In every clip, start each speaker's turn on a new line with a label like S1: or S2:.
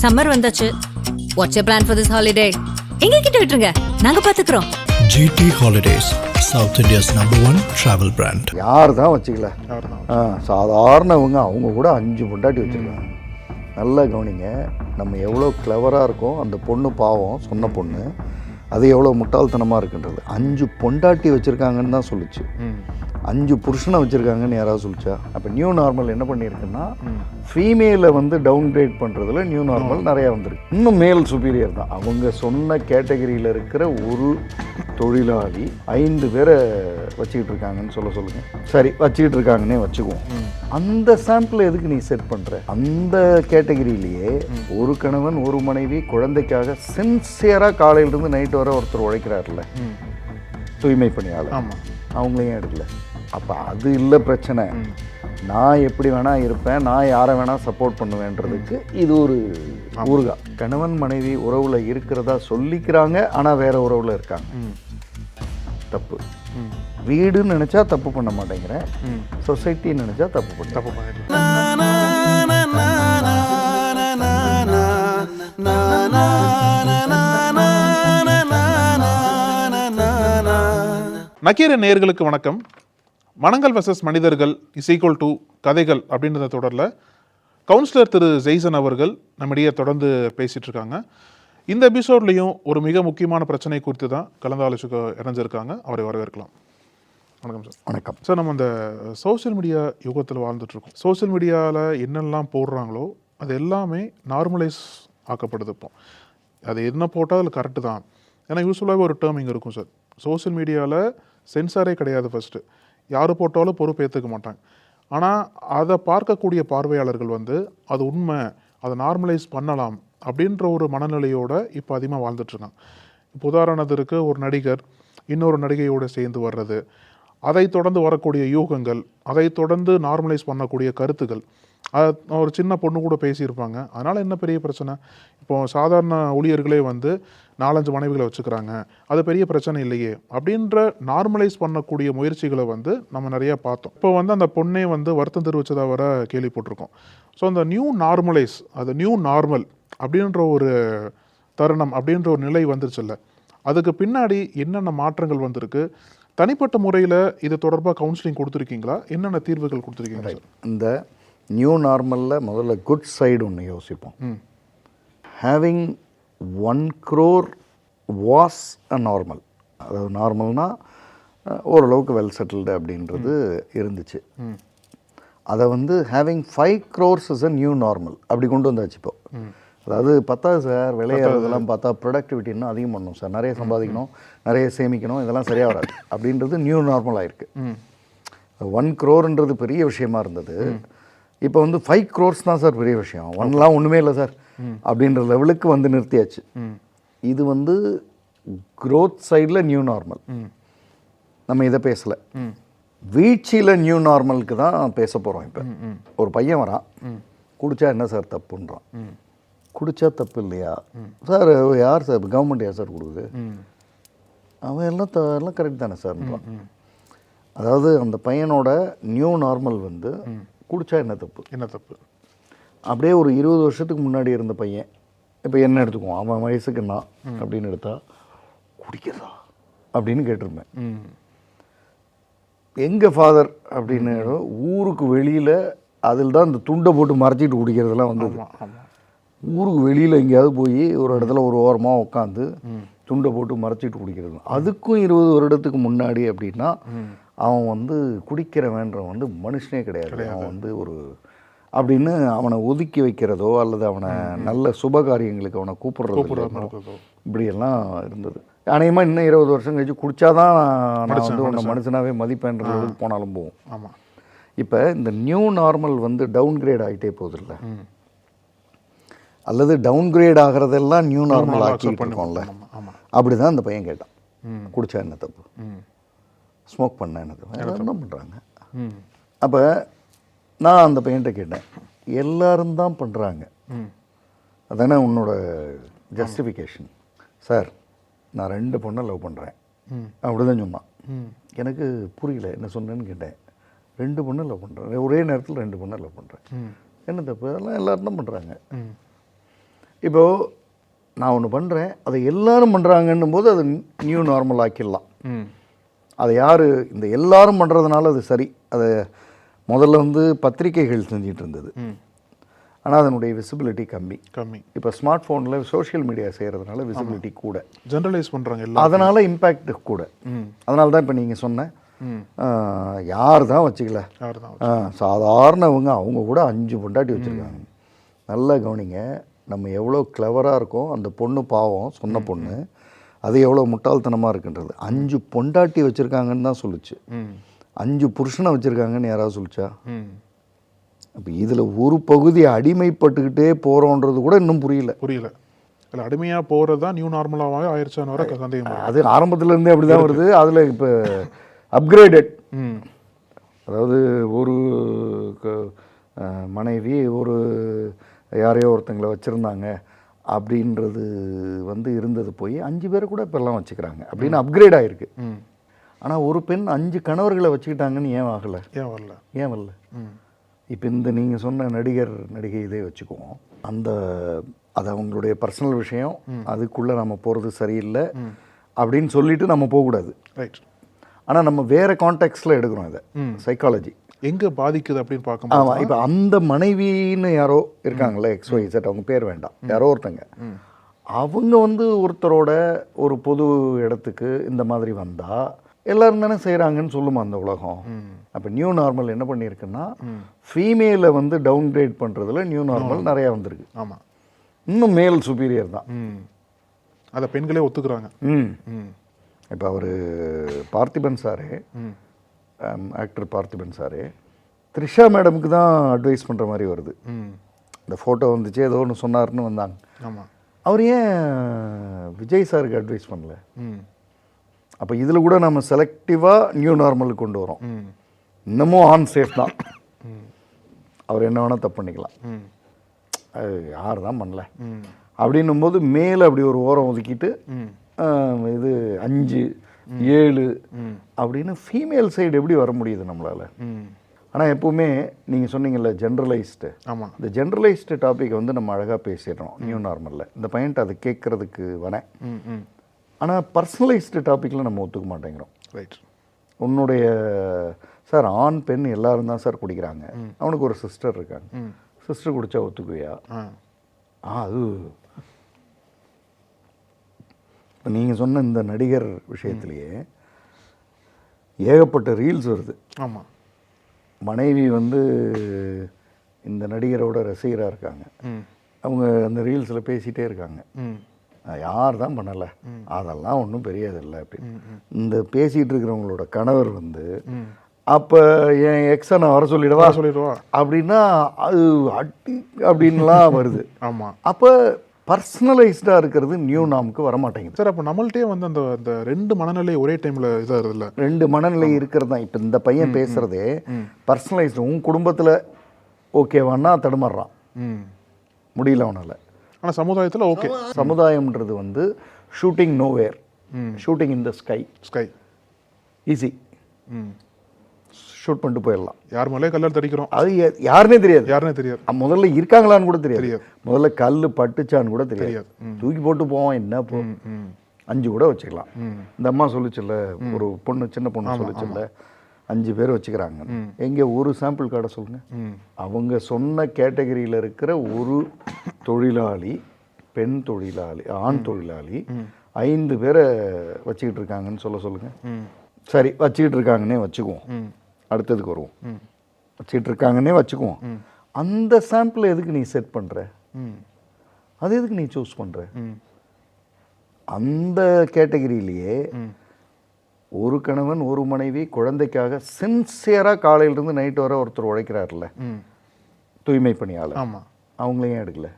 S1: Summer வந்தாச்சு. What's your plan for this holiday? எங்க கிட்ட விட்டுருங்க, நாங்க பாத்துக்கிறோம்.
S2: GT Holidays, South India's #1 travel brand.
S3: யார் தான் வச்சுக்கல, சாதாரணவங்க அவங்க கூட 5 பொண்டாட்டி வச்சுருக்காங்க. நல்லா கவனிங்க, நம்ம எவ்வளோ கிளவராக இருக்கோம். அந்த பொண்ணு பாவம், சொன்ன பொண்ணு அது எவ்வளோ முட்டாள்தனமாக இருக்குன்றது. 5 பொண்டாட்டி வச்சுருக்காங்கன்னு தான் சொல்லிச்சு. 5 புருஷனை வச்சுருக்காங்கன்னு யாராவது சொல்லிச்சா? அப்போ நியூ நார்மல் என்ன பண்ணியிருக்குன்னா, ஃபீமேலை வந்து டவுன் கிரேட் பண்ணுறதுல நியூ நார்மல் நிறையா வந்திருக்கு. இன்னும் மேல் சுப்பீரியர் தான். அவங்க சொன்ன கேட்டகரியில் இருக்கிற ஒரு தொழிலாளி 5 பேரை வச்சுக்கிட்டு இருக்காங்கன்னு சொல்லுங்கள். சரி, வச்சுக்கிட்டு இருக்காங்கன்னே வச்சுக்குவோம். அந்த சாம்பிளை எதுக்கு நீ செட் பண்ணுற? அந்த கேட்டகரியிலேயே ஒரு கணவன் ஒரு மனைவி குழந்தைக்காக சின்சியராக காலையிலிருந்து நைட்டு வரை ஒருத்தர் உழைக்கிறார்ல, தூய்மை பணியாளர், அவங்களையும் எடுக்கல. அப்போ அது இல்லை பிரச்சனை. நான் எப்படி வேணால் இருப்பேன், நான் யாரை வேணால் சப்போர்ட் பண்ணுவேன்றதுக்கு இது ஒரு ஊருகா. கணவன் மனைவி உறவில் இருக்கிறதா சொல்லிக்கிறாங்க, ஆனால் வேற உறவில் இருக்காங்க. தப்பு. வீடுன்னு நினச்சா தப்பு பண்ண மாட்டேங்கிறேன், சொசைட்டின்னு நினச்சா தப்பு பண்ணிட்டேன்.
S4: நக்கீர நேயர்களுக்கு வணக்கம். மனங்கள் வெர்சஸ் மனிதர்கள் = கதைகள் அப்படின்ற தொடரில் கவுன்சிலர் திரு ஜெய்சன் அவர்கள் நம்மிடையே தொடர்ந்து பேசிகிட்டு இருக்காங்க. இந்த எபிசோட்லேயும் ஒரு மிக முக்கியமான பிரச்சனை குறித்து தான் கலந்தாலோசிக்க இணைஞ்சிருக்காங்க. அவரை வரவேற்கலாம். வணக்கம் சார்.
S3: வணக்கம்
S4: சார். நம்ம இந்த சோசியல் மீடியா யுகத்தில் வாழ்ந்துட்டுருக்கோம். சோசியல் மீடியாவில் என்னெல்லாம் போடுறாங்களோ அது எல்லாமே நார்மலைஸ் ஆக்கப்படுது. இப்போ அது என்ன போட்டால் அதில் கரெக்டு தான். ஏன்னா யூஸ்ஃபுல்லாகவே ஒரு டேர்ம் இங்கே இருக்கும் சார். சோசியல் மீடியாவில் சென்சாரே கிடையாது. ஃபஸ்ட்டு யார் போட்டாலும் பொறுப்பேற்றுக்க மாட்டாங்க. ஆனால் அதை பார்க்கக்கூடிய பார்வையாளர்கள் வந்து அது உண்மை, அதை நார்மலைஸ் பண்ணலாம் அப்படின்ற ஒரு மனநிலையோடு இப்போ அதிகமாக வாழ்ந்துட்டுருக்காங்க. இப்போ உதாரணத்திற்கு ஒரு நடிகர் இன்னொரு நடிகையோடு சேர்ந்து வர்றது, அதை தொடர்ந்து வரக்கூடிய யூகங்கள், அதை தொடர்ந்து நார்மலைஸ் பண்ணக்கூடிய கருத்துக்கள், ஒரு சின்ன பொண்ணு கூட பேசியிருப்பாங்க. அதனால் என்ன பெரிய பிரச்சனை? இப்போது சாதாரண ஊழியர்களே வந்து 4-5 மனைவிகளை வச்சுக்கிறாங்க, அது பெரிய பிரச்சனை இல்லையே அப்படின்ற நார்மலைஸ் பண்ணக்கூடிய முயற்சிகளை வந்து நம்ம நிறையா பார்த்தோம். இப்போ வந்து அந்த பொண்ணே வந்து வருத்தம் தெரிவித்ததாக வர கேள்விப்பட்டிருக்கோம். ஸோ அந்த நியூ நார்மலைஸ், அது நியூ நார்மல் அப்படின்ற ஒரு தருணம், அப்படின்ற ஒரு நிலை வந்துருச்சுல்ல, அதுக்கு பின்னாடி என்னென்ன மாற்றங்கள் வந்திருக்கு? தனிப்பட்ட முறையில் இது தொடர்பாக கவுன்சிலிங் கொடுத்துருக்கீங்களா? என்னென்ன தீர்வுகள் கொடுத்துருக்கீங்க?
S3: இந்த நியூ நார்மலில் முதல்ல குட் சைடு ஒன்று யோசிப்போம். Having 1 crore was a normal. அதாவது நார்மல்னால் ஓரளவுக்கு வெல் செட்டில்டு அப்படின்றது இருந்துச்சு. அதை வந்து having 5 crores is a new normal அப்படி கொண்டு வந்தாச்சு. இப்போ அதாவது 10 சார் விளையாடுறதெல்லாம் பார்த்தா ப்ரொடக்டிவிட்டி இன்னும் அதிகம் பண்ணணும் சார், நிறைய சம்பாதிக்கணும், நிறைய சேமிக்கணும், இதெல்லாம் சரியாக வராது அப்படின்றது நியூ நார்மல் ஆயிருக்கு. 1 crore பெரிய விஷயமா இருந்தது. இப்போ வந்து 5 crores தான் சார் பெரிய விஷயம். 1லாம் ஒன்றுமே இல்லை சார் அப்படின்ற லெவலுக்கு வந்து நிறுத்தியாச்சு. இது வந்து க்ரோத் சைடில் நியூ நார்மல். நம்ம இதை பேசலை. வீழ்ச்சியில் நியூ நார்மலுக்கு தான் பேச போகிறோம். இப்போ ஒரு பையன் வரான், குடித்தா என்ன சார் தப்புன்றான். குடித்தா தப்பு இல்லையா சார்? யார் சார்? கவர்மெண்ட் யார் சார் கொடுக்குது? அவன் எல்லாம் கரெக்ட் தானே சார்ன்றான். அதாவது அந்த பையனோட நியூ நார்மல் வந்து குடித்தா என்ன தப்பு. அப்படியே ஒரு 20 வருஷத்துக்கு முன்னாடி இருந்த பையன், இப்போ என்ன எடுத்துக்குவோம், அவன் வயசுக்கு என்ன அப்படின்னு எடுத்தா குடிக்கிறதா அப்படின்னு கேட்டிருப்பேன். எங்கள் ஃபாதர் அப்படின்னு ஊருக்கு வெளியில் அதில் தான் இந்த துண்டை போட்டு மறைச்சிட்டு குடிக்கிறதெல்லாம் வந்தது. ஊருக்கு வெளியில் எங்கேயாவது போய் ஒரு இடத்துல ஒரு ஓரமாக உட்காந்து துண்டை போட்டு மறைச்சிட்டு குடிக்கிறது. அதுக்கும் 20 வருடத்துக்கு முன்னாடி அப்படின்னா அவன் வந்து குடிக்கிறவன்றவன் வந்து மனுஷனே கிடையாது. அவன் வந்து ஒரு அப்படின்னு அவனை ஒதுக்கி வைக்கிறதோ அல்லது அவனை நல்ல சுபகாரியங்களுக்கு அவனை கூப்பிடுறதோ இப்படியெல்லாம் இருந்தது. அநேகமாக இன்னும் 20 வருஷம் கழிச்சு குடித்தாதான் நான் வந்து உன்னை மனுஷனாகவே மதிப்பேன்றதுக்கு போனாலும் போவோம். ஆமாம். இப்போ இந்த நியூ நார்மல் வந்து டவுன் கிரேட் ஆகிட்டே போகுதில்ல, அல்லது டவுன் கிரேட் ஆகிறதெல்லாம் நியூ நார்மல் ஆக்கிட்டு இருக்கோம்ல, அப்படி தான் இந்த பையன் கேட்டான். குடித்தா என்ன தப்பு, ஸ்மோக் பண்ண என்ன தப்பு, என்ன பண்ணுறாங்க. அப்போ நான் அந்த பையன்கிட்ட கேட்டேன், எல்லாரும் தான் பண்ணுறாங்க, அதானே உன்னோட ஜஸ்டிஃபிகேஷன்? சார் நான் 2 பொண்ணை லவ் பண்ணுறேன் அப்படி தான் சொன்னான். எனக்கு புரியல என்ன சொன்னேன்னு கேட்டேன். 2 பொண்ணை லவ் பண்ணுறேன், ஒரே நேரத்தில் 2 பொண்ணை லவ் பண்ணுறேன், என்ன தப்பு? அதெல்லாம் எல்லோரும் தான் பண்ணுறாங்க. இப்போது நான் ஒன்று பண்ணுறேன், அதை எல்லாரும் பண்ணுறாங்கன்னும் போது அது நியூ நார்மல் ஆக்கிடலாம். அதை யார் இந்த எல்லாரும் பண்ணுறதுனால அது சரி. அதை முதல்ல வந்து பத்திரிகைகள் செஞ்சிட்டு இருந்தது, ஆனால் அதனுடைய விசிபிலிட்டி கம்மி. இப்போ ஸ்மார்ட் ஃபோனில் சோஷியல் மீடியா செய்கிறதுனால விசிபிலிட்டி கூட,
S4: ஜென்ரலைஸ் பண்ணுறாங்க எல்லாம்,
S3: அதனால் இம்பேக்ட் கூட. அதனால தான் இப்போ நீங்கள் சொன்ன யார் தான் வச்சுக்கல, சாதாரணவங்க அவங்க கூட 5 பொண்டாட்டி வச்சுருக்காங்க. நல்லா கவனிங்க, நம்ம எவ்வளோ கிளவராக இருக்கோம். அந்த பொண்ணு பாவம், சொன்ன பொண்ணு அது எவ்வளோ முட்டாள்தனமாக இருக்குன்றது. 5 பொண்டாட்டி வச்சுருக்காங்கன்னு தான் சொல்லுச்சு. 5 புருஷனை வச்சுருக்காங்கன்னு யாராவது சொல்லிச்சா? அப்போ இதில் ஒரு பகுதி அடிமைப்பட்டுக்கிட்டே போகிறோன்றது கூட இன்னும் புரியல.
S4: இல்லை, அடிமையாக போகிறது தான் நியூ நார்மலாகவே ஆயிடுச்சான்னு வர சந்தேகம்.
S3: அது ஆரம்பத்துலேருந்தே அப்படி தான் வருது. அதில் இப்போ அப்கிரேடட், அதாவது ஒரு மனைவி ஒரு யாரையோ ஒருத்தங்களை வச்சுருந்தாங்க அப்படின்றது வந்து இருந்தது போய் 5 பேரை கூட இப்போல்லாம் வச்சுக்கிறாங்க அப்படின்னு அப்கிரேட் ஆகிருக்கு. ஆனால் ஒரு பெண் 5 கணவர்களை வச்சுக்கிட்டாங்கன்னு ஏன் வரல? இப்போ இந்த நீங்கள் சொன்ன நடிகர் நடிகை இதே வச்சுக்குவோம். அது அவங்களுடைய பர்சனல் விஷயம், அதுக்குள்ளே நம்ம போகிறது சரியில்லை அப்படின்னு சொல்லிட்டு நம்ம போகக்கூடாது.
S4: ரைட்.
S3: ஆனால் நம்ம வேறு கான்டெக்ட்ஸில் எடுக்கிறோம் இதை. சைக்காலஜி
S4: எங்கே பாதிக்குது அப்படின்னு பார்க்கணும்.
S3: ஆமாம். இப்போ அந்த மனைவின்னு யாரோ இருக்காங்களே, XYZ, அவங்க பேர் வேண்டாம், யாரோ ஒருத்தங்க, அவங்க வந்து ஒருத்தரோட ஒரு பொது இடத்துக்கு இந்த மாதிரி வந்தால் எல்லாரும் தானே செய்கிறாங்கன்னு சொல்லுமா அந்த உலகம். அப்போ நியூ நார்மல் என்ன பண்ணியிருக்குன்னா, ஃபீமேலை வந்து டவுன்கிரேட் பண்ணுறதுல நியூ நார்மல் நிறையா வந்திருக்கு.
S4: ஆமாம்,
S3: இன்னும் மேல் சுப்பீரியர் தான்.
S4: அதை பெண்களே ஒத்துக்கிறாங்க.
S3: இப்போ அவர் Parthiban sir, actor Parthiban sir, Trisha மேடமுக்கு தான் அட்வைஸ் பண்ணுற மாதிரி வருது. இந்த ஃபோட்டோ வந்துச்சு, ஏதோ ஒன்று சொன்னார்னு வந்தாங்க.
S4: ஆமாம்.
S3: அவர் ஏன் விஜய் சாருக்கு அட்வைஸ் பண்ணல? அப்போ இதில் கூட நம்ம செலக்டிவாக நியூ நார்மலுக்கு கொண்டு வரோம். இன்னமும் ஆன் சேஃப் தான், அவர் என்ன வேணால் தப்பு பண்ணிக்கலாம், அது யார் தான் பண்ணல அப்படின்னும் போது மேலே அப்படி ஒரு ஓரம் ஒதுக்கிட்டு இது 5, 7 அப்படின்னு ஃபீமேல் சைடு எப்படி வர முடியுது நம்மளால்? ஆனால் எப்போவுமே நீங்கள் சொன்னீங்கல்ல ஜென்ரலைஸ்டு,
S4: ஆமாம்,
S3: இந்த ஜென்ரலைஸ்டு டாப்பிக்கை வந்து நம்ம அழகாக பேசிடுறோம் நியூ நார்மலில். இந்த பையன்ட்டு அதை கேட்குறதுக்கு வரேன். ஆனால் பர்சனலைஸ்டு டாப்பிக்கில் நம்ம ஒத்துக்க மாட்டேங்கிறோம்.
S4: ரைட்.
S3: உன்னுடைய சார் ஆண் பெண் எல்லாரும் தான் சார் குடிக்கிறாங்க, அவனுக்கு ஒரு சிஸ்டர் இருக்காங்க, சிஸ்டர் குடித்தா ஒத்துக்குவியா? அது இப்போ நீங்கள் சொன்ன இந்த நடிகர் விஷயத்துலையே ஏகப்பட்ட ரீல்ஸ் வருது.
S4: ஆமாம்.
S3: மனைவி வந்து இந்த நடிகரோட ரசிகராக இருக்காங்க, அவங்க அந்த ரீல்ஸில் பேசிகிட்டே இருக்காங்க, யார் தான் பண்ணலை, அதெல்லாம் ஒன்றும் பெரியதில்லை அப்படின்னு. இந்த பேசிகிட்டு இருக்கிறவங்களோட கணவர் வந்து அப்போ என் எக்ஸை நான் வர சொல்லிடுவா அப்படின்னா அது அட்டி அப்படின்லாம் வருது.
S4: ஆமாம்.
S3: அப்போ பர்சனலைஸ்டாக இருக்கிறது நியூ நார்முக்கு வரமாட்டேங்குது
S4: சார். அப்போ நம்மள்ட்டே வந்து அந்த 2 மனநிலை ஒரே டைமில் இதாக இருக்குதுல்ல,
S3: 2 மனநிலை இருக்கிறது தான். இப்போ இந்த பையன் பேசுகிறதே பர்சனலைஸ்டு. உன் குடும்பத்தில் ஓகேவான்னா தடுமாறுறான், முடியல அவனால்.
S4: ஆனால் சமுதாயத்தில் ஓகே.
S3: சமுதாயம்ன்றது வந்து shooting nowhere, shooting in the sky easy, shoot பண்ணிட்டு போயிடலாம்.
S4: யார் மேலே கல்லர் தடிக்கிறோம்
S3: அது யாருன்னே தெரியாது. முதல்ல இருக்காங்களான்னு கூட தெரியாது, முதல்ல கல் பட்டுச்சான்னு கூட தெரியாது. தூக்கி போட்டு போவோம், என்ன போ 5 கூட வச்சுக்கலாம். இந்த அம்மா சொல்லிச்சுல்ல, ஒரு பொண்ணு, சின்ன பொண்ணு சொல்லிச்சுல்ல 5 பேர் வச்சுக்கிறாங்க. எங்கே ஒரு சாம்பிள் கார்டை சொல்லுங்க. அவங்க சொன்ன கேட்டகரியில் இருக்கிற ஒரு தொழிலாளி, பெண் தொழிலாளி, ஆண் தொழிலாளி 5 பேரை வச்சுக்கிட்டு இருக்காங்கன்னு சொல்லுங்க. சரி, வச்சுக்கிட்டு இருக்காங்கன்னே வச்சுக்குவோம், அடுத்ததுக்கு வருவோம். வச்சுக்கிட்டு இருக்காங்கன்னே வச்சுக்குவோம். அந்த சாம்பிளை எதுக்கு நீ செட் பண்ணுற? அது எதுக்கு நீ சூஸ் பண்ணுற? அந்த கேட்டகரியிலேயே ஒரு கணவன் ஒரு மனைவி குழந்தைக்காக சின்சியராக காலையிலிருந்து நைட் வர ஒருத்தர் உழைக்கிறார்ல, தூய்மை பணியாளர், அவங்களையும் எடுக்கல,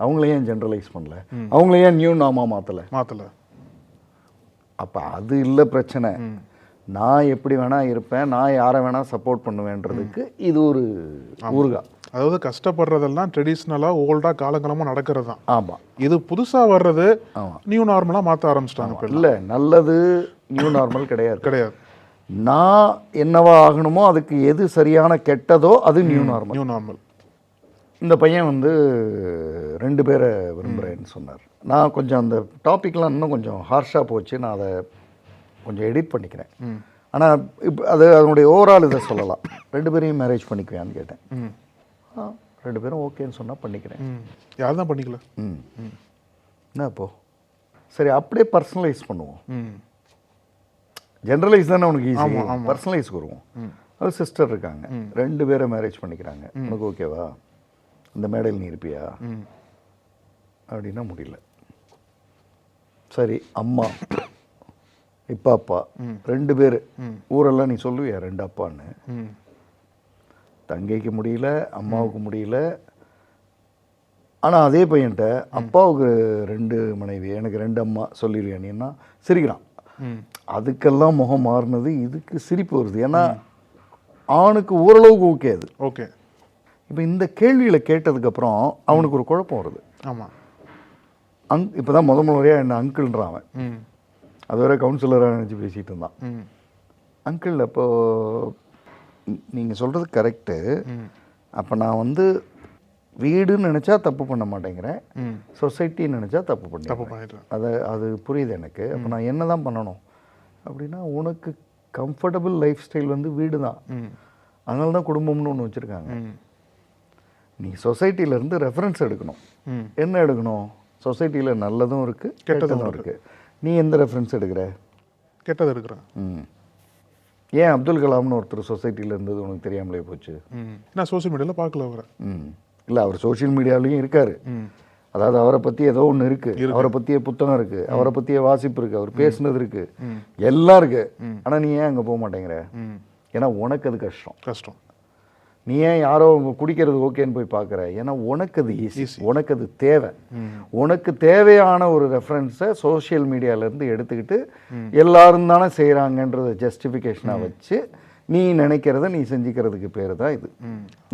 S3: அவங்களையும் ஜென்ரலைஸ் பண்ணல, அவங்களையும் நியூ நார்மா மாற்றலை. அப்போ அது இல்லை பிரச்சனை. நான் எப்படி வேணால் இருப்பேன், நான் யாரை வேணால் சப்போர்ட் பண்ணுவேன்றதுக்கு இது ஒரு ஊருகா.
S4: அதாவது கஷ்டப்படுறதெல்லாம் ட்ரெடிஷ்னலாக ஓல்டாக காலங்காலமாக நடக்கிறது தான்.
S3: ஆமாம்.
S4: இது புதுசாக வர்றது நியூ நார்மலாக மாற்ற ஆரம்பிச்சிட்டாங்க.
S3: இல்லை, நல்லது நியூ நார்மல் கிடையாது. நான் என்னவா ஆகணுமோ அதுக்கு எது சரியான கெட்டதோ அது நியூ நார்மல்.
S4: New normal.
S3: இந்த பையன் வந்து 2 பேரை விரும்புகிறேன்னு சொன்னார். நான் கொஞ்சம் அந்த டாப்பிக்லாம் இன்னும் கொஞ்சம் ஹார்ஷாக போச்சு. நான் அதை கொஞ்சம் எடிட் பண்ணிக்கிறேன். ஆனால் இப்போ அதனுடைய ஓவரால் இதை சொல்லலாம். 2 பேரையும் மேரேஜ் பண்ணிக்குவேன்னு கேட்டேன். 2 பேரும் ஓகேன்னு சொன்னால் பண்ணிக்கிறேன்.
S4: யார் தான் பண்ணிக்கல?
S3: என்ன அப்போ சரி அப்படியே பர்சனலைஸ் பண்ணுவோம். ஜென்ரலைஸ் தானே உனக்கு ஈஸி, பர்சனலைஸ் வருவோம். அது சிஸ்டர் இருக்காங்க, 2 பேரை மேரேஜ் பண்ணிக்கிறாங்க. உனக்கு ஓகேவா, இந்த மேடையில் நீ இருப்பியா அப்படின்னா முடியல. சரி அம்மா இப்போ அப்பா 2 பேர் ஊரெல்லாம் நீ சொல்லுவியா 2 அப்பான்னு? தங்கைக்கு முடியல, அம்மாவுக்கு முடியல. ஆனால் அதே பையன்ட்ட அப்பாவுக்கு 2 மனைவி, எனக்கு 2 அம்மா சொல்லிடுவியா நீன்னா சிரிக்கிறான். அதுக்கெல்லாம் முகம் மாறினது, இதுக்கு சிரிப்பு வருது. ஏன்னா அவனுக்கு ஓரளவுக்கு ஓகே அது
S4: ஓகே.
S3: இப்போ இந்த கேள்வியில் கேட்டதுக்கப்புறம் அவனுக்கு ஒரு குழப்பம் வருது.
S4: ஆமாம்.
S3: இப்போ தான் முறையாக என்ன அங்கிள்ன்றான் அவன். அது வரை கவுன்சிலராக நினச்சி பேசிகிட்டு இருந்தான். அங்கிள் அப்போ நீங்கள் சொல்கிறது கரெக்டு. அப்போ நான் வந்து வீடுன்னு நினச்சா தப்பு பண்ண மாட்டேங்கிறேன், சொசைட்டின்னு நினச்சா தப்பு பண்ணிடுறேன். அது புரியுது எனக்கு. அப்போ நான் என்ன தான் பண்ணணும் அப்படின்னா, உனக்கு கம்ஃபர்டபுள் லைஃப் ஸ்டைல் வந்து வீடு தான். அதனால தான் குடும்பம்னு ஒன்று வச்சுருக்காங்க. நீ சொசைட்டியிலேருந்து ரெஃபரன்ஸ் எடுக்கணும். என்ன எடுக்கணும்? சொசைட்டியில் நல்லதும் இருக்குது, கெட்டதும் இருக்குது. நீ எந்த ரெஃபரன்ஸ் எடுக்கிற?
S4: கெட்டது எடுக்கிறேன்.
S3: ஏன் அப்துல் கலாம்னு ஒருத்தர் சொசைட்டியில் இருந்தது உனக்கு தெரியாமலே போச்சு?
S4: நான் சோஷியல் மீடியாவில் பார்க்கல அவரை.
S3: இல்லை, அவர் சோஷியல் மீடியாவிலையும் இருக்கார். அதாவது அவரை பற்றி ஏதோ ஒன்று இருக்குது, அவரை பற்றிய புத்தகம் இருக்குது, அவரை பற்றிய வாசிப்பு இருக்குது, அவர் பேசுனது இருக்குது, எல்லாம் இருக்குது. ஆனால் நீ ஏன் அங்கே போக மாட்டேங்கிற? ஏன்னா உனக்கு அது கஷ்டம். நீ ஏன் யாரோ குடிக்கிறது ஓகேன்னு போய் பார்க்குற? ஏன்னா உனக்கு அது ஈஸி, உனக்கு அது தேவை. உனக்கு தேவையான ஒரு ரெஃபரன்ஸை சோஷியல் மீடியாவிலேருந்து எடுத்துக்கிட்டு எல்லாரும் தானே செய்கிறாங்கன்றத ஜஸ்டிஃபிகேஷனாக வச்சு நீ நினைக்கிறத நீ செஞ்சுக்கிறதுக்கு பேர் தான் இது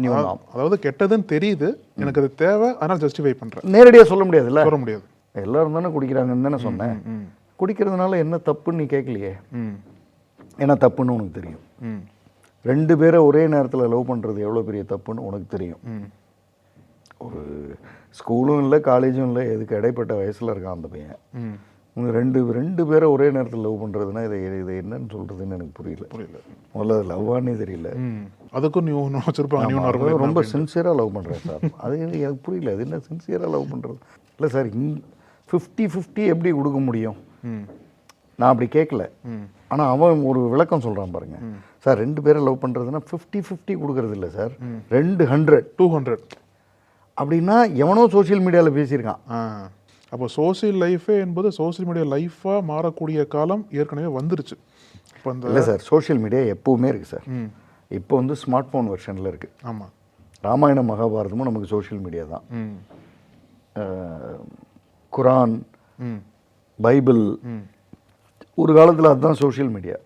S3: நியூ நார்ம்.
S4: அதாவது கெட்டதுன்னு தெரியுது, எனக்கு அது தேவை, அதனால் ஜஸ்டிஃபை பண்ணுறேன்.
S3: நேரடியாக சொல்ல முடியாதுல்ல,
S4: சொல்ல முடியாது.
S3: எல்லாரும் தானே குடிக்கிறாங்கன்னு தானே சொன்னேன். குடிக்கிறதுனால என்ன தப்புன்னு நீ கேட்கலையே. ஏன்னா தப்புன்னு உனக்கு தெரியும். 2 பேரை ஒரே நேரத்தில் லவ் பண்ணுறது எவ்வளோ பெரிய தப்புன்னு உனக்கு தெரியும். ஒரு ஸ்கூலும் இல்லை, காலேஜும் இல்லை, எதுக்கு இடைப்பட்ட வயசில் இருக்கான் அந்த பையன். ரெண்டு பேரை ஒரே நேரத்தில் லவ் பண்ணுறதுனா இதை என்னன்னு சொல்கிறதுன்னு எனக்கு புரியல. முதல்ல அது லவ்வானே தெரியல.
S4: அதுக்கும் நீ ஒன்று வச்சுருப்பாங்க,
S3: ரொம்ப சின்சியராக லவ் பண்ணுறேன் சார். அது எனக்கு புரியல, அது என்ன சின்சியராக லவ் பண்ணுறது? இல்லை சார், 50-50 எப்படி கொடுக்க முடியும்? நான் அப்படி கேட்கல. ஆனால் அவன் ஒரு விளக்கம் சொல்கிறான் பாருங்க சார். 2 பேரை லவ் பண்ணுறதுனா 50-50 கொடுக்கறது இல்லை சார், 200 அப்படின்னா எவனோ சோஷியல் மீடியாவில் பேசியிருக்கான்.
S4: அப்போ சோசியல் லைஃபே என்பது சோசியல் மீடியா லைஃபாக மாறக்கூடிய காலம் ஏற்கனவே வந்துருச்சு. இப்போ
S3: இல்லை சார், சோஷியல் மீடியா எப்போவுமே இருக்குது சார். இப்போ வந்து ஸ்மார்ட் ஃபோன் வெர்ஷனில் இருக்குது.
S4: ஆமாம்.
S3: ராமாயணம் மகாபாரதமும் நமக்கு சோஷியல் மீடியா தான். குரான், பைபிள் ஒரு காலத்தில் அதுதான் சோஷியல் மீடியா.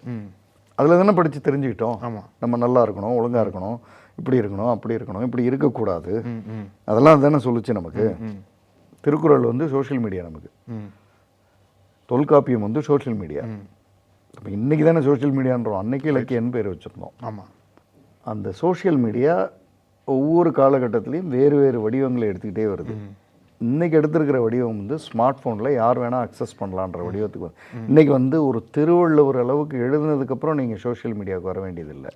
S3: அதில் தானே படித்து தெரிஞ்சுக்கிட்டோம். நம்ம நல்லா இருக்கணும், ஒழுங்காக இருக்கணும், இப்படி இருக்கணும், அப்படி இருக்கணும், இப்படி இருக்கக்கூடாது, அதெல்லாம் தானே சொல்லிச்சு நமக்கு. திருக்குறள் வந்து சோஷியல் மீடியா நமக்கு. தொல்காப்பியம் வந்து சோஷியல் மீடியா. இப்போ இன்றைக்கி தானே சோஷியல் மீடியான்றோம், அன்னைக்கு இலக்கியன்னு பேர் வச்சுருந்தோம்.
S4: ஆமாம்.
S3: அந்த சோஷியல் மீடியா ஒவ்வொரு காலகட்டத்திலையும் வேறு வேறு வடிவங்களை எடுத்துக்கிட்டே வருது. இன்றைக்கி எடுத்திருக்கிற வடிவம் வந்து ஸ்மார்ட் ஃபோனில் யார் வேணால் அக்சஸ் பண்ணலான்ற வடிவத்துக்கு வந்து இன்றைக்கி வந்து ஒரு திருவள்ளுவர் அளவுக்கு எழுதுனதுக்கப்புறம் நீங்கள் சோஷியல் மீடியாவுக்கு வர வேண்டியதில்லை.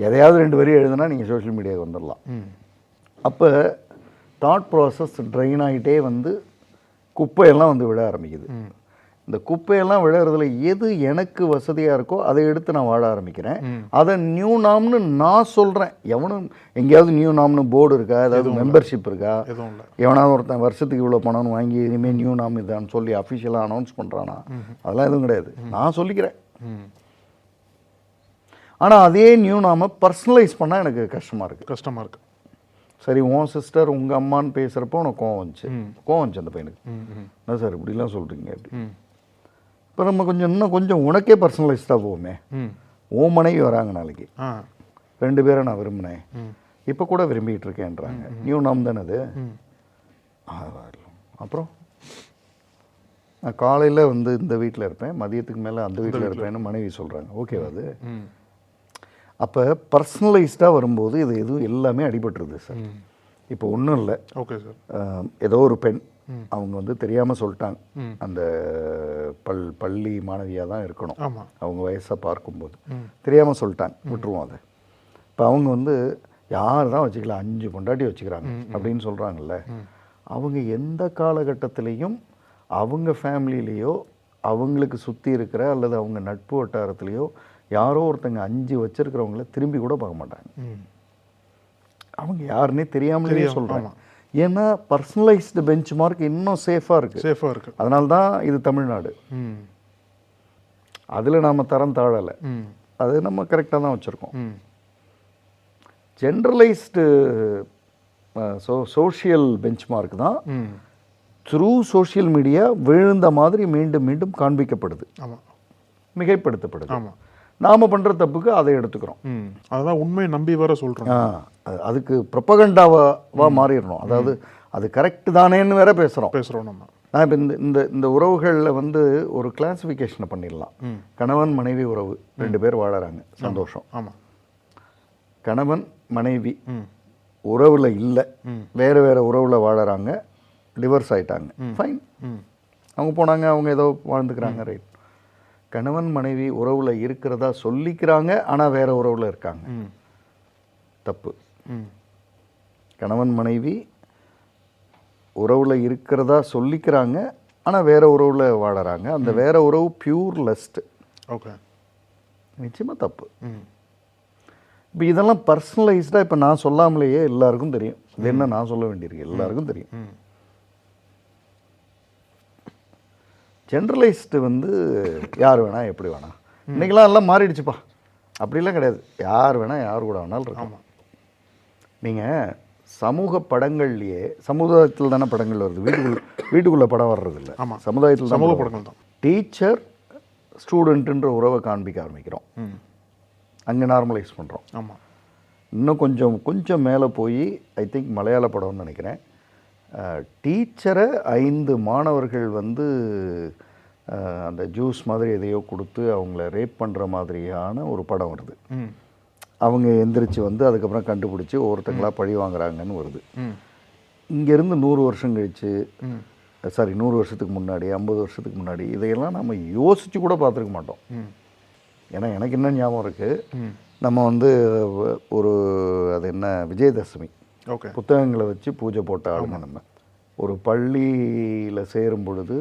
S3: எதையாவது 2 வரி எழுதுனா நீங்கள் சோஷியல் மீடியாவுக்கு வந்துடலாம். அப்போ தாட் ப்ராசஸ் ட்ரெயின் ஆகிட்டே வந்து குப்பையெல்லாம் வந்து விழ ஆரம்பிக்குது. இந்த குப்பையெல்லாம் விழுறதுல எது எனக்கு வசதியாக இருக்கோ அதை எடுத்து நான் வாழ ஆரம்பிக்கிறேன். அதை நியூ நாம்னு நான் சொல்கிறேன். எவனும் எங்கேயாவது நியூ நாம்னு போர்டு இருக்கா, ஏதாவது மெம்பர்ஷிப் இருக்கா, எவனாவது ஒருத்தன் வருஷத்துக்கு இவ்வளோ பணம்னு வாங்கி இனிமேல் நியூ நாம் இதான்னு சொல்லி அஃபிஷியலாக அனௌன்ஸ் பண்ணுறானா? அதெல்லாம் எதுவும் கிடையாது, நான் சொல்லிக்கிறேன். ஆனால் அதே நியூ நாமை பர்சனலைஸ் பண்ணால் எனக்கு கஷ்டமாக இருக்குது. சரி, உன் சிஸ்டர் உங்கள் அம்மான்னு பேசுகிறப்போ உனக்கு கோவம் வந்துச்சு அந்த பையனுக்கு. என்ன சார் இப்படிலாம் சொல்கிறீங்க அப்படி? இப்போ நம்ம இன்னும் கொஞ்சம் உனக்கே பர்சனலைஸ்டாக போவோமே. உன் மனைவி வராங்க நாளைக்கு, 2 பேரை நான் விரும்பினேன், இப்போ கூட விரும்பிகிட்டு இருக்கேன்றாங்க. நியூ நாம் தானே அது. அப்புறம் நான் காலையில் வந்து இந்த வீட்டில் இருப்பேன், மதியத்துக்கு மேலே அந்த வீட்டில் இருப்பேன்னு மனைவி சொல்கிறாங்க. ஓகேவா அது? அப்போ பர்சனலைஸ்டாக வரும்போது இது எதுவும் எல்லாமே அடிபட்டுருது சார். இப்போ ஒன்றும் இல்லை,
S4: ஓகே சார்.
S3: ஏதோ ஒரு பெண் அவங்க வந்து தெரியாமல் சொல்லிட்டாங்க, அந்த பள்ளி மாணவியாக தான் இருக்கணும்,
S4: ஆமாம்,
S3: அவங்க வயசை பார்க்கும்போது தெரியாமல் சொல்லிட்டாங்க, விட்டுருவோம் அதை. இப்போ அவங்க வந்து யார் தான் வச்சுக்கலாம், 5 பொண்டாட்டி வச்சுக்கிறாங்க அப்படின்னு சொல்கிறாங்கல்ல, அவங்க எந்த காலகட்டத்திலையும் அவங்க ஃபேமிலிலேயோ அவங்களுக்கு சுற்றி இருக்கிற அல்லது அவங்க நட்பு வட்டாரத்துலேயோ யாரோ ஒருத்தங்க 5 வச்சுருக்கிறவங்கள திரும்பி கூட பார்க்க மாட்டாங்க. அவங்க யாருன்னே தெரியாமலே சொல்கிறாங்க. ஏன்னா பர்சனலைஸ்டு பெஞ்ச் மார்க் இன்னும் சேஃபாக இருக்குது. அதனால தான் இது தமிழ்நாடு. அதில் நாம் தரம் தாழலை, அது நம்ம கரெக்டாக தான் வச்சுருக்கோம். ஜென்ரலைஸ்டு சோஷியல் பெஞ்ச் மார்க் தான் த்ரூ சோஷியல் மீடியா விழுந்த மாதிரி மீண்டும் மீண்டும் காண்பிக்கப்படுது, மிகைப்படுத்தப்படுது. நாம் பண்ணுற தப்புக்கு அதை எடுத்துக்கிறோம்.
S4: அதுதான் உண்மை நம்பி வர சொல்கிறோம்.
S3: அதுக்கு ப்ரொபகண்டாவாக மாறிடணும். அதாவது அது கரெக்டு தானேன்னு வேற பேசுகிறோம் நம்ம. நான் இப்போ இந்த உறவுகளில் வந்து ஒரு கிளாஸிஃபிகேஷனை பண்ணிடலாம். கணவன் மனைவி உறவு, 2 பேர் வாழறாங்க, சந்தோஷம்.
S4: ஆமாம்.
S3: கணவன் மனைவி உறவில் இல்லை, வேறு வேறு உறவில் வாழறாங்க, டிவோர்ஸ் ஆகிட்டாங்க, ஃபைன், அவங்க போனாங்க, அவங்க ஏதோ வாழ்ந்துக்கிறாங்க, ரைட். கணவன் மனைவி உறவில் இருக்கிறதா சொல்லிக்கிறாங்க, ஆனால் வேறு உறவில் இருக்காங்க, தப்பு. கணவன் மனைவி உறவில் இருக்கிறதா சொல்லிக்கிறாங்க, ஆனால் வேறு உறவில் வாழறாங்க, அந்த வேறு உறவு பியூர் லஸ்ட்,
S4: ஓகே,
S3: நிச்சயமாக தப்பு. இப்போ இதெல்லாம் பர்சனலைஸ்டாக இப்போ நான் சொல்லாமலேயே எல்லாருக்கும் தெரியும். இது என்ன நான் சொல்ல வேண்டியிருக்கு, எல்லாருக்கும் தெரியும். ஜென்ரலைஸ்டு வந்து யார் வேணால் எப்படி வேணாம், இன்றைக்கெலாம் எல்லாம் மாறிடுச்சுப்பா, அப்படிலாம் கிடையாது. யார் வேணால் யார் கூட வேணாலும் இருக்கலாம். நீங்கள் சமூக படங்கள்லேயே, சமுதாயத்தில் தானே படங்கள் வருது, வீட்டுக்குள்ளே படம் வர்றது இல்லை, சமுதாயத்தில் சமூக படங்கள் தான். டீச்சர் ஸ்டூடெண்ட்டுன்ற உறவை காண்பிக்க ஆரம்பிக்கிறோம், அங்கே நார்மலைஸ் பண்ணுறோம்.
S4: ஆமாம்.
S3: இன்னும் கொஞ்சம் மேலே போய் ஐ திங்க் மலையாள படம்னு நினைக்கிறேன், டீச்சரை 5 மாணவர்கள் வந்து அந்த ஜூஸ் மாதிரி எதையோ கொடுத்து அவங்கள ரேப் பண்ணுற மாதிரியான ஒரு படம் வருது. அவங்க எந்திரிச்சு வந்து அதுக்கப்புறம் கண்டுபிடிச்சி ஒவ்வொருத்தங்களாக பழி வாங்குறாங்கன்னு வருது. இங்கேருந்து 100 வருஷம் கழித்து, 100 வருஷத்துக்கு முன்னாடி, 50 வருஷத்துக்கு முன்னாடி இதையெல்லாம் நம்ம யோசித்து கூட பார்த்துருக்க மாட்டோம். ஏன்னா எனக்கு என்ன ஞாபகம் இருக்குது, நம்ம வந்து ஒரு அது என்ன விஜயதசமி புத்தகங்களை வச்சு பூஜை போட்ட ஆளுங்க. நம்ம ஒரு பள்ளியில் சேரும் பொழுது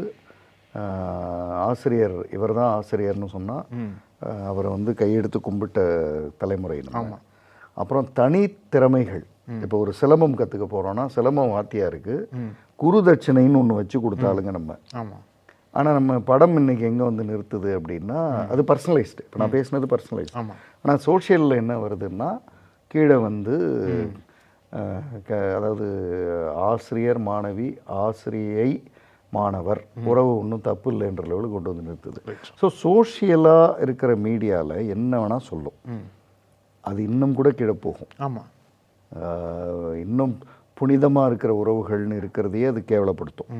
S3: ஆசிரியர், இவர் தான் ஆசிரியர்னு சொன்னால் அவரை வந்து கையெடுத்து கும்பிட்ட தலைமுறை நம்ம. அப்புறம் தனித்திறமைகள், இப்போ ஒரு சிலம்பம் கற்றுக்க போகிறோன்னா சிலம்பம் வாத்தியாருக்கு குருதட்சணைன்னு ஒன்று வச்சு கொடுத்தாளுங்க நம்ம. ஆனால் நம்ம படம் இன்றைக்கி எங்கே வந்து நிறுத்துது அப்படின்னா அது பர்சனலைஸ்டு. இப்போ நான் பேசுனது பர்சனலைஸ்டு. ஆனால் சோஷியலில் என்ன வருதுன்னா கீழே வந்து அதாவது ஆசிரியர் மாணவி, ஆசிரியை மாணவர் உறவு ஒன்றும் தப்பு இல்லைன்ற லெவலுக்கு கொண்டு வந்து நிறுத்துது. ஸோ சோஷியலாக இருக்கிற மீடியாவில் என்ன வேணால் சொல்லும், அது இன்னும் கூட கீழே போகும்.
S4: ஆமாம்.
S3: இன்னும் புனிதமாக இருக்கிற உறவுகள்னு இருக்கிறதையே அது கேவலப்படுத்தும்.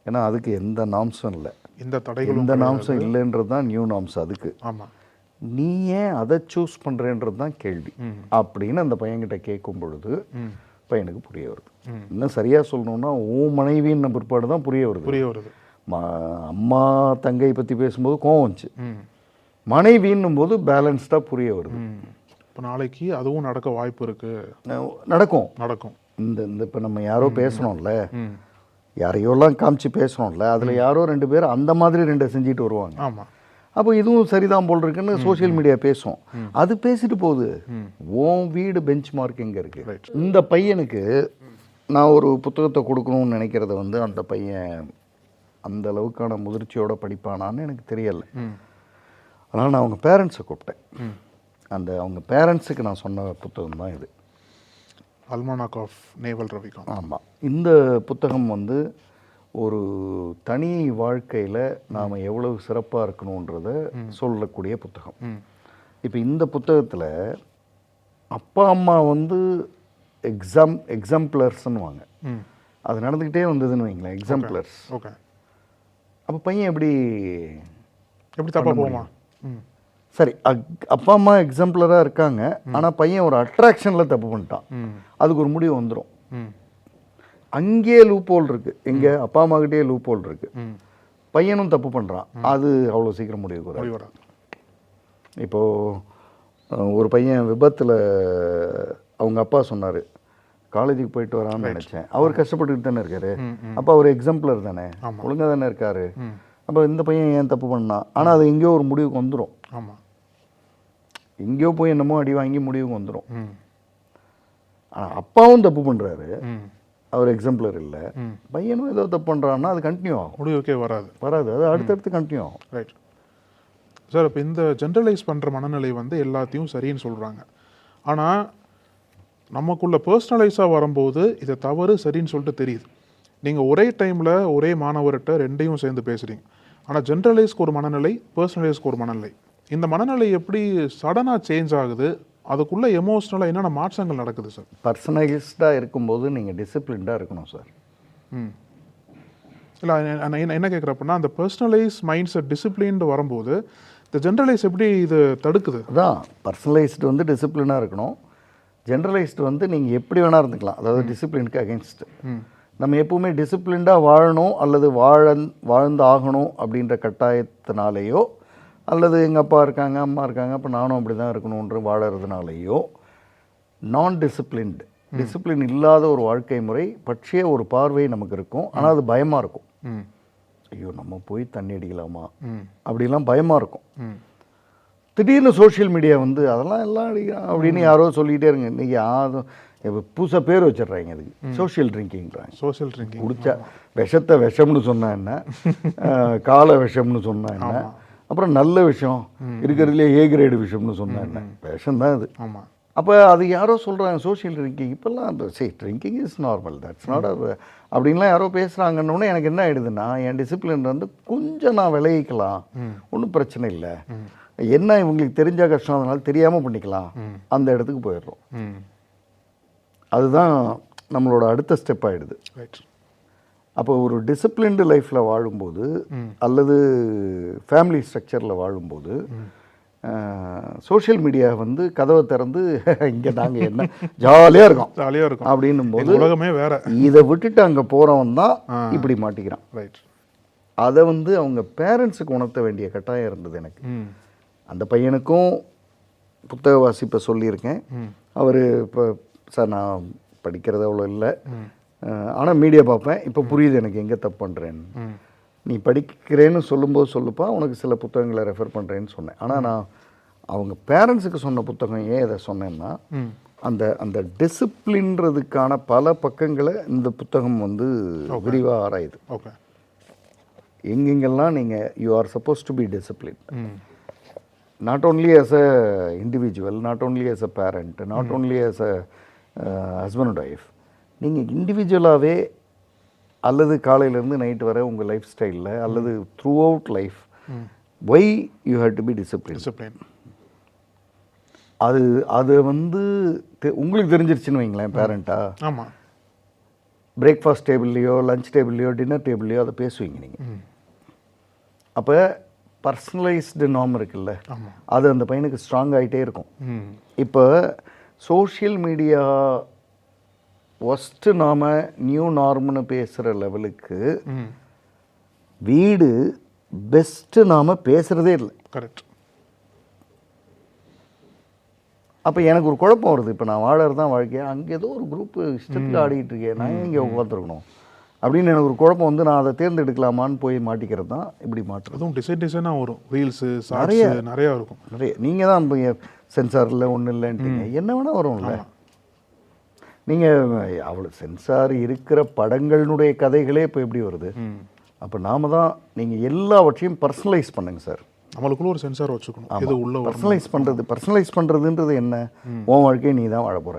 S3: ஏன்னா அதுக்கு எந்த நாம்ஸும் இல்லை, எந்த நாம்ஸும் இல்லைன்றது தான் நியூ நாம்ஸ். அதுக்கு நீ ஏன் அதை சூஸ் பண்ணுறேன்றது தான் கேள்வி அப்படின்னு அந்த பையன்கிட்ட கேட்கும் பொழுது பையனுக்கு புரிய வருது. இன்னும் சரியாக சொல்லணும்னா உன் மனைவின்னு பிற்பாடு தான் புரிய வருது. அம்மா தங்கை பற்றி பேசும்போது கோவம் வந்துச்சு, மனைவின்னும் போது பேலன்ஸ்டாக புரிய வருது.
S4: இப்போ நாளைக்கு அதுவும் நடக்க வாய்ப்பு இருக்குது,
S3: நடக்கும். இந்த இப்போ நம்ம யாரோ பேசணும்ல, யாரையோலாம் காமிச்சு பேசணும்ல, அதில் யாரோ 2 பேர் அந்த மாதிரி 2 செஞ்சுட்டு வருவாங்க.
S4: ஆமாம்.
S3: அப்போ இதுவும் சரிதான் போல் இருக்குன்னு சோஷியல் மீடியா பேசும். அது பேசிட்டு போகுது. உன் வீடு பெஞ்ச் மார்க் எங்கே இருக்குது? இந்த பையனுக்கு நான் ஒரு புத்தகத்தை கொடுக்கணும்னு நினைக்கிறத வந்து அந்த பையன் அந்த அளவுக்கான முதிர்ச்சியோடு படிப்பானான்னு எனக்கு தெரியலை. அதனால் நான் அவங்க பேரண்ட்ஸை கூப்பிட்டேன். அவங்க பேரண்ட்ஸுக்கு நான் சொன்ன புத்தகம் தான் இது,
S4: அல்மானாக் ஆஃப் நேவல் ரவிகாந்த்.
S3: ஆமாம். இந்த புத்தகம் வந்து ஒரு தனி வாழ்க்கையில் நாம் எவ்வளவு சிறப்பாக இருக்கணுன்றத சொல்லக்கூடிய புத்தகம். இப்போ இந்த புத்தகத்தில் அப்பா அம்மா வந்து எக்ஸாம்பிளர்ஸ்ன்னு வாங்க, அது நடந்துக்கிட்டே வந்ததுன்னு வைங்களேன், எக்ஸாம்பிளர்ஸ்.
S4: ஓகே.
S3: அப்போ பையன் எப்படி
S4: தப்பாக போமா?
S3: சரி அப்பா அம்மா எக்ஸாம்பிளராக இருக்காங்க, ஆனால் பையன் ஒரு அட்ராக்ஷனில் தப்பு பண்ணிட்டான், அதுக்கு ஒரு முடிவு வந்துடும். அங்கேயே லூப் ஹோல் இருக்குது, எங்கே அப்பா அம்மாக்கிட்டே லூப் ஹோல் இருக்குது. பையனும் தப்பு பண்ணுறான், அது அவ்வளோ சீக்கிரம் முடிவு வராது. இப்போது ஒரு பையன் விபத்தில் அவங்க அப்பா சொன்னார், காலேஜுக்கு போயிட்டு வரான்னு நினச்சேன். அவர் கஷ்டப்பட்டுக்கிட்டு தானே இருக்காரு, அப்போ அவர் எக்ஸாம்பிளர் தானே, ஒழுங்காக தானே இருக்காரு. அப்போ இந்த பையன் ஏன் தப்பு பண்ணான்? ஆனால் அது எங்கேயோ ஒரு முடிவுக்கு வந்துடும்.
S4: ஆமாம்,
S3: எங்கேயோ போய் என்னமோ அடி வாங்கி முடிவுக்கு வந்துடும். ஆனால் அப்பாவும் தப்பு பண்ணுறாரு, அவர் எக்ஸாம்பிளர் இல்லை. பையனும் ஏதோ தப்பு பண்ணுறான்னா அது கண்டினியூ ஆகும்,
S4: முடிவுக்கே வராது,
S3: அது அடுத்தடுத்து கண்டினியூ ஆகும்.
S4: Right sir. இப்போ இந்த ஜென்ரலைஸ் பண்ணுற மனநிலை வந்து எல்லாத்தையும் சரின்னு சொல்கிறாங்க. ஆனால் நமக்குள்ள பர்சனலைஸாக வரும்போது இதை தவறு சரின்னு சொல்லிட்டு தெரியுது. நீங்கள் ஒரே டைமில் ஒரே மாணவர்கிட்ட ரெண்டையும் சேர்ந்து பேசுகிறீங்க. ஆனால் ஜென்ரலைஸ்க்கு ஒரு மனநிலை, பர்சனலைஸ்க்கு ஒரு மனநிலை. இந்த மனநிலை எப்படி சடனாக சேஞ்ச் ஆகுது? அதுக்குள்ளே எமோஷ்னலாக என்னென்ன மாற்றங்கள் நடக்குது சார்?
S3: பர்சனலைஸ்டாக இருக்கும்போது நீங்கள் டிசிப்ளின்டாக இருக்கணும் சார்.
S4: இல்லை, என்ன கேட்குறேன் அப்படின்னா, அந்த பர்சனலைஸ் மைண்ட் செட் டிசிப்ளின்டு வரும்போது இந்த ஜென்ரலைஸ் எப்படி இது தடுக்குது?
S3: அதான் பர்சனலைஸ்டு வந்து டிசிப்ளினாக இருக்கணும், ஜென்ரலைஸ்டு வந்து நீங்கள் எப்படி வேணால் இருந்துக்கலாம். அதாவது டிசிப்ளினுக்கு அகென்ஸ்ட். நம்ம எப்பவுமே டிசிப்ளின்டாக வாழணும் அல்லது வாழ்ந்து ஆகணும் அப்படின்ற கட்டாயத்தினாலேயோ, அல்லது எங்கள் அப்பா இருக்காங்க அம்மா இருக்காங்க அப்போ நானும் அப்படி தான் இருக்கணுன்ற வாழறதுனாலேயோ, நான் டிசிப்ளின் இல்லாத ஒரு வாழ்க்கை முறை பற்றிய ஒரு பார்வை நமக்கு இருக்கும். ஆனால் அது பயமாக இருக்கும். ஐயோ நம்ம போய் தண்ணி அடிக்கலாமா அப்படிலாம் பயமாக இருக்கும். திடீர்னு சோஷியல் மீடியா வந்து அதெல்லாம் எல்லாம் அடிக்கலாம் அப்படின்னு யாரோ சொல்லிகிட்டே இருங்க. இன்றைக்கி புதுசாக பேர் வச்சிடுறாங்க அதுக்கு, சோஷியல் ட்ரிங்கிங்கிறாங்க.
S4: சோஷியல் ட்ரிங்கிங்
S3: குடிச்சா விஷத்தை விஷம்னு சொன்னா என்ன, கால விஷம்னு சொன்னா என்ன, அப்புறம் நல்ல விஷம் இருக்கிறதுலே ஏ கிரேடு விஷம்னு சொன்னா என்ன, விஷம் தான் அது. அப்போ அது யாரோ சொல்கிறாங்க சோஷியல் ட்ரிங்கிங். இப்போல்லாம் drinking is normal, that's not அப்படின்லாம் யாரோ பேசுகிறாங்கன்னு எனக்கு என்ன ஆகிடுதுன்னா, என் டிசிப்ளின் வந்து கொஞ்சம் நான் விளைவிக்கலாம், ஒன்றும் பிரச்சனை இல்லை, என்ன இவங்களுக்கு தெரிஞ்ச கஷ்டம் அதனால தெரியாமல் பண்ணிக்கலாம், அந்த இடத்துக்கு போயிடுறோம். அதுதான் நம்மளோட அடுத்த ஸ்டெப் ஆகிடுது. அப்போ ஒரு டிசிப்ளின்டு லைஃப்பில் வாழும்போது அல்லது ஃபேமிலி ஸ்ட்ரக்சரில் வாழும்போது சோஷியல் மீடியா வந்து கதவை திறந்து இங்கே நாங்கள் என்ன ஜாலியாக இருக்கோம் அப்படின்னும் போது
S4: உலகமே வேற,
S3: இதை விட்டுட்டு அங்கே போகிறவன் தான் இப்படி மாட்டிக்கிறான். அதை வந்து அவங்க பேரண்ட்ஸுக்கு உணர்த்த வேண்டிய கட்டாயம் இருந்தது எனக்கு. அந்த பையனுக்கும் புத்தக வாசிப்பை சொல்லியிருக்கேன். அவர் இப்போ சார் நான் படிக்கிறது அவ்வளோ இல்லை, ஆனால் மீடியா பார்ப்பேன், இப்போ புரியுது எனக்கு எங்கே தப்பு பண்ணுறேன்னு. நீ படிக்கிறேன்னு சொல்லும்போது சொல்லுப்பா, உனக்கு சில புத்தகங்களை ரெஃபர் பண்ணுறேன்னு சொன்னேன். ஆனால் நான் அவங்க பேரண்ட்ஸுக்கு சொன்ன புத்தகம் ஏன் இதை சொன்னேன்னா, அந்த அந்த டிசிப்ளின்றதுக்கான பல பக்கங்களை இந்த புத்தகம் வந்து விரிவாக ஆராயுது. எங்கெங்கெல்லாம் நீங்கள் you are suppose to be discipline, not only as a individual, not only as a parent, not only as a husband and wife, நீங்கள் இண்டிவிஜுவலாகவே அல்லது காலையிலேருந்து நைட்டு வரை உங்கள் லைஃப் ஸ்டைலில் அல்லது through out life why you have to be discipline. அது வந்து உங்களுக்கு தெரிஞ்சிருச்சுன்னு வைங்களேன் பேரண்ட்டாக.
S4: ஆமாம்,
S3: பிரேக்ஃபாஸ்ட் டேபிள்லையோ லஞ்ச் டேபிள்லையோ டின்னர் டேபிள்லையோ அதை பேசுவீங்க நீங்கள். அப்போ பர்சனலைஸ்டு நார்ம் இருக்குல்ல, அது அந்த பையனுக்கு ஸ்ட்ராங் ஆகிட்டே இருக்கும். இப்போ சோஷியல் மீடியா ஒஸ்ட்டு நாம் நியூ நார்ம்னு பேசுகிற லெவலுக்கு வீடு பெஸ்ட்டு நாம் பேசுகிறதே இல்லை.
S4: கரெக்ட்.
S3: அப்போ எனக்கு ஒரு குழப்பம் வருது. இப்போ நான் வாழறது தான் வாழ்க்கையா, அங்கே ஏதோ ஒரு குரூப்பு இஷ்டத்துக்கு ஆடிட்டு இருக்கேன், நான் இங்கே உட்காந்துருக்கணும் அப்படின்னு எனக்கு ஒரு குழப்பம் வந்து நான் அதை தேர்ந்தெடுக்கலாமான்னு போய் மாட்டிக்கிறது தான் இப்படி மாட்டுறது.
S4: அதுவும் டிசைனாக வரும், ரீல்ஸு நிறையா இருக்கும். நிறைய
S3: நீங்கள் தான் சென்சார் இல்லை ஒன்றும் இல்லைன்ட்டீங்க, என்ன வேணால் வரும்ல. நீங்கள் அவ்வளோ சென்சார் இருக்கிற படங்களினுடைய கதைகளே இப்போ எப்படி வருது? அப்போ நாம தான் நீங்கள் எல்லாவற்றையும் பர்சனலைஸ் பண்ணுங்க சார்.
S4: நம்மளுக்குள்ள ஒரு சென்சார் வச்சுக்கணும், இது உள்ள
S3: பர்சனலைஸ் பண்ணுறதுன்றது என்ன? உன் வாழ்க்கையை நீ தான் வாழ போகிற,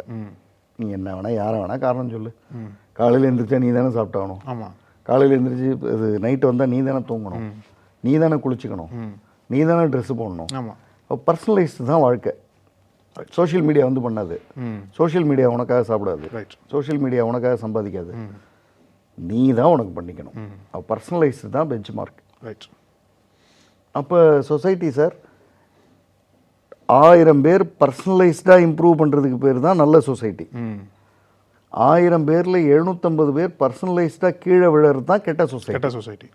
S3: நீ என்ன வேணால் யாரை வேணால் காரணம் சொல்லு. காலையில் எழுந்திரிச்சா நீ தானே சாப்பிட்டாகணும், காலையில் எழுந்திரிச்சு இது நைட்டு வந்தால் நீ தானே தூங்கணும், நீ தானே குளிச்சுக்கணும், நீ தானே ட்ரெஸ்ஸு போடணும். அப்போ பர்சனலைஸ்டு தான் வாழ்க்கை. சோஷியல் மீடியா வந்து பண்ணாது, சோஷியல் மீடியா உனக்காக சாப்பிடாது, சோஷியல் மீடியா உனக்காக சம்பாதிக்காது, நீ தான் உனக்கு பண்ணிக்கணும். அப்போ பர்சனலைஸ்டு தான் பெஞ்ச் மார்க். அப்போ சொசைட்டி சார் 1000 பேர் பர்சனலைஸ்டாக இம்ப்ரூவ் பண்ணுறதுக்கு பேர் தான் நல்ல சொசைட்டி. 1000 பேரில் 750 பேர் பர்சனலைஸ்டாக கீழே விழுறது தான் கெட்ட சொசைட்டி.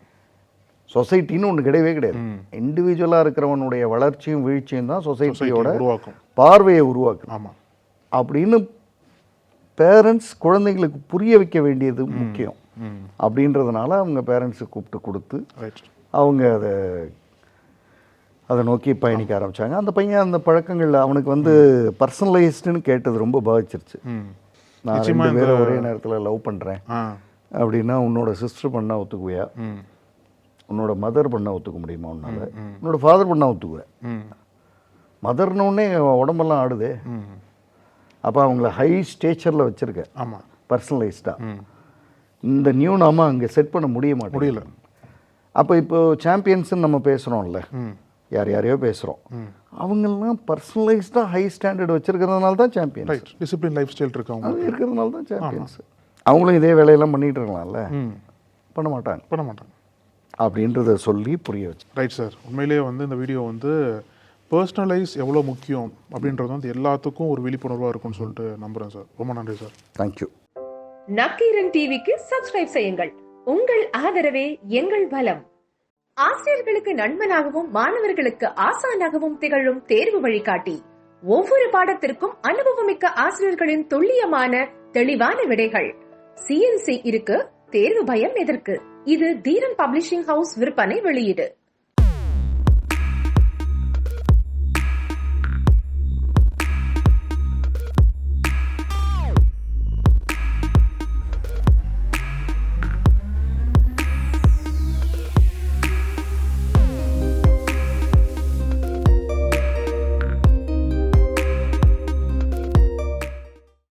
S3: சொசைட்டின்னு ஒன்று கிடையவே கிடையாது. இண்டிவிஜுவலாக இருக்கிறவனுடைய வளர்ச்சியும் வீழ்ச்சியும் தான் சொசைட்டியோட பார்வையை உருவாக்கும்.
S4: ஆமாம்.
S3: அப்படின்னு பேரண்ட்ஸ் குழந்தைங்களுக்கு புரிய வைக்க வேண்டியது முக்கியம். அப்படின்றதுனால அவங்க பேரண்ட்ஸை கூப்பிட்டு கொடுத்து அவங்க அதை நோக்கி பயணிக்க ஆரம்பித்தாங்க. அந்த பையன் அந்த பழக்கங்கள் அவனுக்கு வந்து பர்சனலைஸ்டுன்னு கேட்டது ரொம்ப பாதிச்சிருச்சு. நான் 2 பேரை ஒரே நேரத்தில் லவ் பண்ணுறேன் அப்படின்னா உன்னோட சிஸ்டர் பண்ணால் ஒத்துக்குவியா, உன்னோட மதர் பண்ணால் ஒத்துக்க முடியுமா, உன்னால உன்னோட ஃபாதர் பண்ணால் ஒத்துக்குவேன். மதர்னோடனே உடம்பெல்லாம் ஆடுதே. அப்போ அவங்கள ஹை ஸ்டேச்சரில் வச்சுருக்க.
S4: ஆமாம்.
S3: பர்சனலைஸ்டாக இந்த நியூ நாம அங்கே செட் பண்ண முடியல. அப்போ இப்போ சாம்பியன்ஸ்ன்னு நம்ம பேசுகிறோம்ல, யாரையோ பேசுகிறோம், அவங்கெல்லாம் பர்சனலைஸ்டாக ஹை ஸ்டாண்டர்ட் வச்சுருக்கிறதுனால தான் சாம்பியன்ஸ்.
S4: டிசிப்ளின் லைஃப் ஸ்டைல் இருக்கவங்க
S3: அது இருக்கிறதுனால தான் சாம்பியன்ஸ். அவங்களும் இதே வேலையெல்லாம் பண்ணிகிட்டு இருக்கலாம்ல, பண்ண மாட்டாங்க அப்படின்றத சொல்லி புரிய வச்சு.
S4: Right sir. உண்மையிலேயே வந்து இந்த வீடியோ வந்து பர்சனலைஸ் எவ்வளோ முக்கியம் அப்படின்றது வந்து எல்லாத்துக்கும் ஒரு விழிப்புணர்வாக இருக்கும்னு சொல்லிட்டு நம்புகிறேன் சார். ரொம்ப நன்றி சார்.
S3: தேங்க்யூ.
S5: நக்கீரன் டிவிக்கு சப்ஸ்கிரைப் செய்யுங்கள். உங்கள் ஆதரவே எங்கள் பலம். ஆசிரியர்களுக்கு நண்பனாகவும் மாணவர்களுக்கு ஆசானாகவும் திகழும் தேர்வு வழிகாட்டி. ஒவ்வொரு பாடத்திற்கும் அனுபவமிக்க ஆசிரியர்களின் துல்லியமான தெளிவான விடைகள். CNC இருக்கு, தேர்வு பயம் எதற்கு? இது தீரன் பப்ளிஷிங் ஹவுஸ் விற்பனை வெளியீடு.